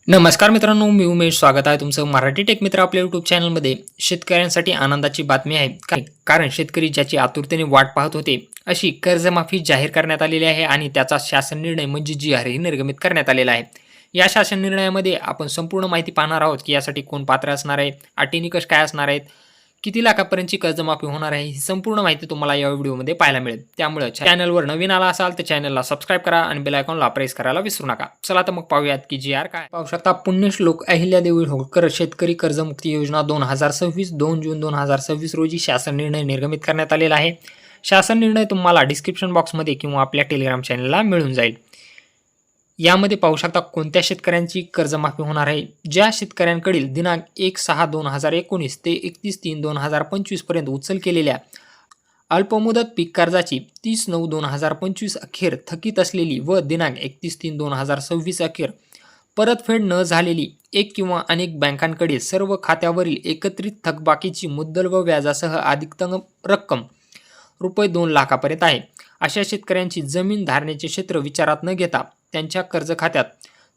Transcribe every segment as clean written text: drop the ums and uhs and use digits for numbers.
नमस्कार मित्रांनो, मी उमेश. स्वागत आहे तुमचं मराठी टेक मित्र आपल्या यूट्यूब चॅनलमध्ये. शेतकऱ्यांसाठी आनंदाची बातमी आहे. कारण शेतकरी ज्याची आतुरतेने वाट पाहत होते, अशी कर्जमाफी जाहीर करण्यात आलेली आहे आणि त्याचा शासन निर्णय म्हणजे जी-आर ही निर्गमित करण्यात आलेला आहे. या शासन निर्णयामध्ये आपण संपूर्ण माहिती पाहणार आहोत, की यासाठी कोण पात्र असणार आहे, अटी निकष काय असणार आहेत, किती लाखापर्यंतची कर्जमाफी होणार आहे, ही संपूर्ण माहिती तुम्हाला या व्हिडिओमध्ये पाहायला मिळेल. त्यामुळे चॅनलवर नवीन आला असाल तर चॅनलला सबस्क्राईब करा आणि बेल आयकॉनला प्रेस करायला विसरू नका. चला तर मग पाहूयात की जी-आर काय. पाहू शकता, पुण्यश्लोक अहिल्यादेवी होळकर शेतकरी कर्जमुक्ती योजना 2026 2 जून 2026 रोजी शासन निर्णय निर्गमित करण्यात आलेला आहे. शासन निर्णय तुम्हाला डिस्क्रिप्शन बॉक्समध्ये किंवा आपल्या टेलिग्राम चॅनलला मिळून जाईल. यामध्ये पाहू शकता कोणत्या शेतकऱ्यांची कर्जमाफी होणार आहे. ज्या शेतकऱ्यांकडील दिनांक 1/6/2019 ते 31/3/2025 पर्यंत उचल केलेल्या अल्पमुदत पीक कर्जाची 30/9/2025 अखेर थकीत असलेली व दिनांक 31/3/2026 अखेर परतफेड न झालेली एक किंवा अनेक बँकांकडील सर्व खात्यावरील एकत्रित थकबाकीची मुद्दल व व्याजासह अधिकतम रक्कम रुपये 2 लाखापर्यंत आहे. अशा शेतकऱ्यांची जमीन धारणेचे क्षेत्र विचारात न घेता त्यांच्या कर्ज खात्यात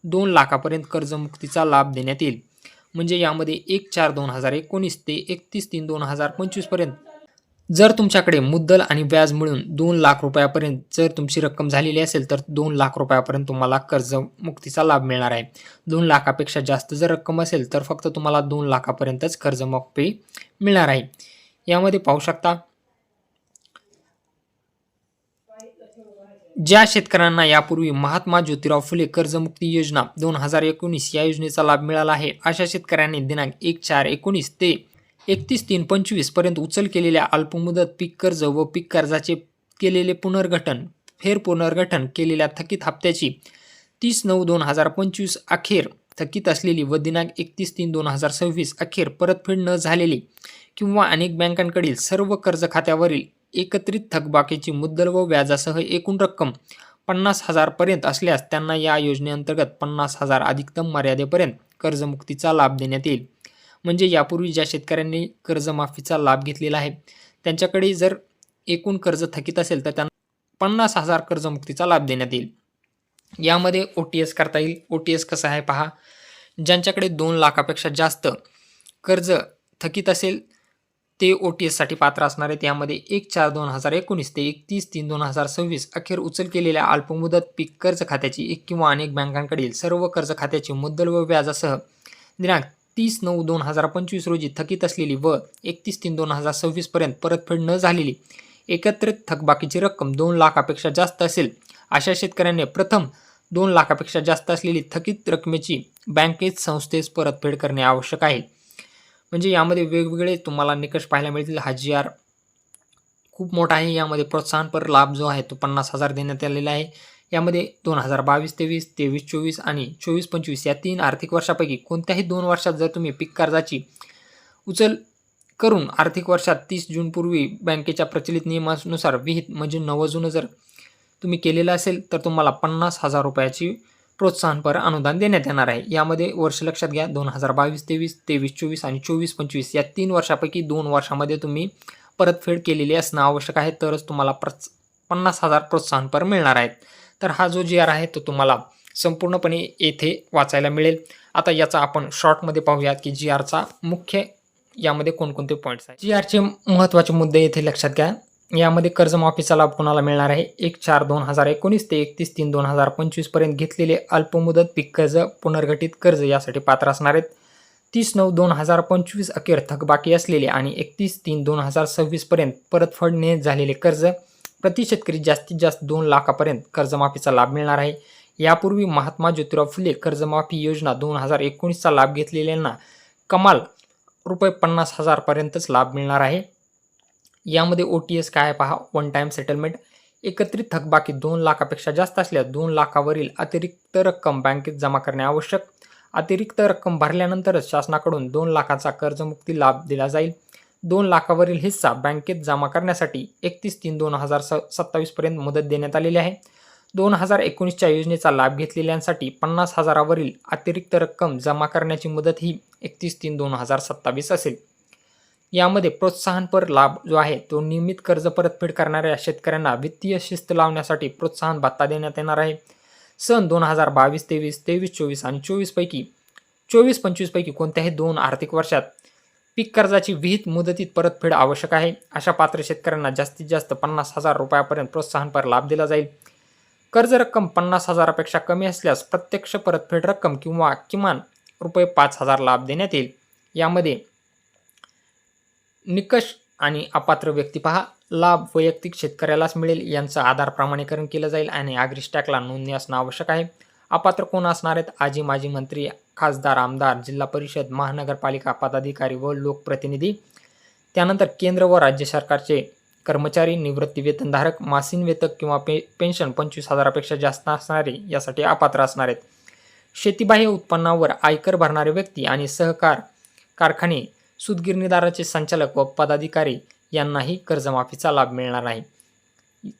2 लाखापर्यंत कर्जमुक्तीचा लाभ देण्यात येईल. म्हणजे यामध्ये 1/4/2019 ते 31/3/2025 पर्यंत जर तुमच्याकडे मुद्दल आणि व्याज मिळून 2 लाख रुपयापर्यंत जर तुमची रक्कम झालेली असेल तर 2 लाख रुपयापर्यंत तुम्हाला कर्जमुक्तीचा लाभ मिळणार आहे. 2 लाखापेक्षा जास्त जर रक्कम असेल तर फक्त तुम्हाला 2 लाखापर्यंतच कर्जमाफी मिळणार आहे. यामध्ये पाहू शकता, ज्या शेतकऱ्यांना यापूर्वी महात्मा ज्योतिराव फुले कर्जमुक्ती योजना 2019 या योजनेचा लाभ मिळाला आहे, अशा शेतकऱ्यांनी दिनांक 1/4/19 ते 31/3/25 पर्यंत उचल केलेल्या अल्पमुदत पीक कर्ज व पीक कर्जाचे केलेले पुनर्गठन, फेरपुनर्गठन केलेल्या थकीत हप्त्याची 30/9/2025 अखेर थकीत असलेली व दिनांक 31/3/2026 अखेर परतफेड न झालेली किंवा अनेक बँकांकडील सर्व कर्ज खात्यावरील एकत्रित थकबाकीची मुद्दल व व्याजासह एकूण रक्कम 50,000 पर्यंत असल्यास त्यांना या योजनेअंतर्गत 50,000 अधिकतम मर्यादेपर्यंत कर्जमुक्तीचा लाभ देण्यात येईल. म्हणजे यापूर्वी ज्या शेतकऱ्यांनी कर्जमाफीचा लाभ घेतलेला आहे, त्यांच्याकडे जर एकूण कर्ज थकीत असेल तर त्यांना 50,000 कर्जमुक्तीचा लाभ देण्यात येईल. यामध्ये OTS करता येईल. OTS कसं आहे पहा, ज्यांच्याकडे 2 लाखापेक्षा जास्त कर्ज थकीत असेल ते OTSसाठी पात्र असणार आहेत. यामध्ये 1/4/2019 ते 31/3/2026 अखेर उचल केलेल्या अल्पमुदत पीक कर्ज खात्याची एक किंवा अनेक बँकांकडील सर्व कर्ज खात्याची मुद्दल व व्याजासह दिनांक 30/9/2025 रोजी थकीत असलेली व 31/3/2026 पर्यंत परतफेड न झालेली एकत्रित थकबाकीची रक्कम 2 लाखापेक्षा जास्त असेल, अशा शेतकऱ्यांनी प्रथम 2 लाखापेक्षा जास्त असलेली थकीत रकमेची बँकेत संस्थेस परतफेड करणे आवश्यक आहे. म्हणजे यामध्ये वेगवेगळे तुम्हाला निकष पाहायला मिळतील. हा जी-आर खूप मोठा आहे. यामध्ये प्रोत्साहनपर लाभ जो आहे तो 50,000 देण्यात आलेला आहे. यामध्ये 2022-23, 23-24 आणि 24-25 या 3 आर्थिक वर्षापैकी कोणत्याही 2 वर्षात जर तुम्ही पीक कर्जाची उचल करून आर्थिक वर्षात 30 जूनपूर्वी बँकेच्या प्रचलित नियमानुसार विहित म्हणजे 9 जून जर तुम्ही केलेलं असेल तर तुम्हाला 50,000 रुपयाची प्रोत्साहनपर अनुदान देण्यात येणार आहे. यामध्ये वर्ष लक्षात घ्या, 2022-23, 23-24 आणि 24-25 या 3 वर्षापैकी 2 वर्षामध्ये तुम्ही परतफेड केलेली असणं आवश्यक आहे, तरच तुम्हाला 50,000 प्रोत्साहनपर मिळणार आहेत. तर हा जो जी-आर आहे तो तुम्हाला संपूर्णपणे येथे वाचायला मिळेल. आता याचा आपण शॉर्टमध्ये पाहूयात की जी-आरचा मुख्य यामध्ये कोणकोणते पॉईंट्स आहेत. जी-आरचे महत्त्वाचे मुद्दे येथे लक्षात घ्या. यामध्ये कर्जमाफीचा लाभ कोणाला मिळणार आहे. 1/4/2019 ते 31/3/2025 पर्यंत घेतलेले अल्पमुदत पीक कर्ज, पुनर्गठित कर्ज यासाठी पात्र असणार आहेत. 30/9/2025 अखेर थकबाकी असलेले आणि 31/3/2026 पर्यंत परतफेड झालेले कर्ज प्रति शेतकरी जास्तीत जास्त 2 लाखापर्यंत कर्जमाफीचा लाभ मिळणार आहे. यापूर्वी महात्मा ज्योतिराव फुले कर्जमाफी योजना 2019चा लाभ घेतलेल्यांना कमाल रुपये 50,000 पर्यंतच लाभ मिळणार आहे. यामध्ये OTS काय आहे पहा, वन टाइम सेटलमेंट. एकत्रित थकबाकी 2 लाखापेक्षा जास्त असल्यास 2 लाखावरील अतिरिक्त रक्कम बँकेत जमा करणे आवश्यक. अतिरिक्त रक्कम भरल्यानंतरच शासनाकडून 2 लाखाचा कर्जमुक्ती लाभ दिला जाईल. 2 लाखावरील हिस्सा बँकेत जमा करण्यासाठी 31/3/2027 पर्यंत मुदत देण्यात आलेली आहे. 2019च्या योजनेचा लाभ घेतलेल्यांसाठी 50,000 वरील अतिरिक्त रक्कम जमा करण्याची मुदत ही 31/3/2027 असेल. यामध्ये प्रोत्साहनपर लाभ जो आहे तो नियमित कर्ज परतफेड करणाऱ्या शेतकऱ्यांना वित्तीय शिस्त लावण्यासाठी प्रोत्साहन भत्ता देण्यात येणार आहे. सन 2022-23, 23-24 आणि 24-25 पैकी कोणत्याही 2 आर्थिक वर्षात पीक कर्जाची विहित मुदतीत परतफेड आवश्यक आहे. अशा पात्र शेतकऱ्यांना जास्तीत जास्त 50,000 रुपयापर्यंत प्रोत्साहनपर लाभ दिला जाईल. कर्ज रक्कम 50,000पेक्षा कमी असल्यास प्रत्यक्ष परतफेड रक्कम किंवा किमान रुपये 5,000 लाभ देण्यात येईल. यामध्ये निकष आणि अपात्र व्यक्ती पहा. लाभ वैयक्तिक शेतकऱ्यालाच मिळेल यांचं आधार प्रमाणीकरण केलं जाईल आणि ॲग्रिस्टॅकला नोंदणी असणं आवश्यक आहे. अपात्र कोण असणार आहेत? आजी माजी मंत्री, खासदार, आमदार, जिल्हा परिषद, महानगरपालिका पदाधिकारी व लोकप्रतिनिधी. त्यानंतर केंद्र व राज्य सरकारचे कर्मचारी, निवृत्ती वेतनधारक, मासिक वेतन किंवा पेन्शन 25,000पेक्षा जास्त असणारे यासाठी अपात्र असणार आहेत. शेतीबाह्य उत्पन्नावर आयकर भरणारे व्यक्ती आणि सहकार कारखाने, सूतगिरणीदाराचे संचालक व पदाधिकारी यांनाही कर्जमाफीचा लाभ मिळणार नाही.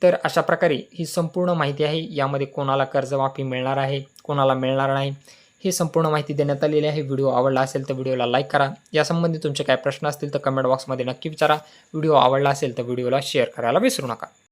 तर अशा प्रकारे ही संपूर्ण माहिती आहे. यामध्ये कोणाला कर्जमाफी मिळणार आहे, कोणाला मिळणार नाही, ही संपूर्ण माहिती देण्यात आलेली आहे. व्हिडिओ आवडला असेल तर व्हिडिओला लाईक करा. यासंबंधी तुमचे काही प्रश्न असतील तर कमेंट बॉक्समध्ये नक्की विचारा. व्हिडिओ आवडला असेल तर व्हिडिओला शेअर करायला विसरू नका.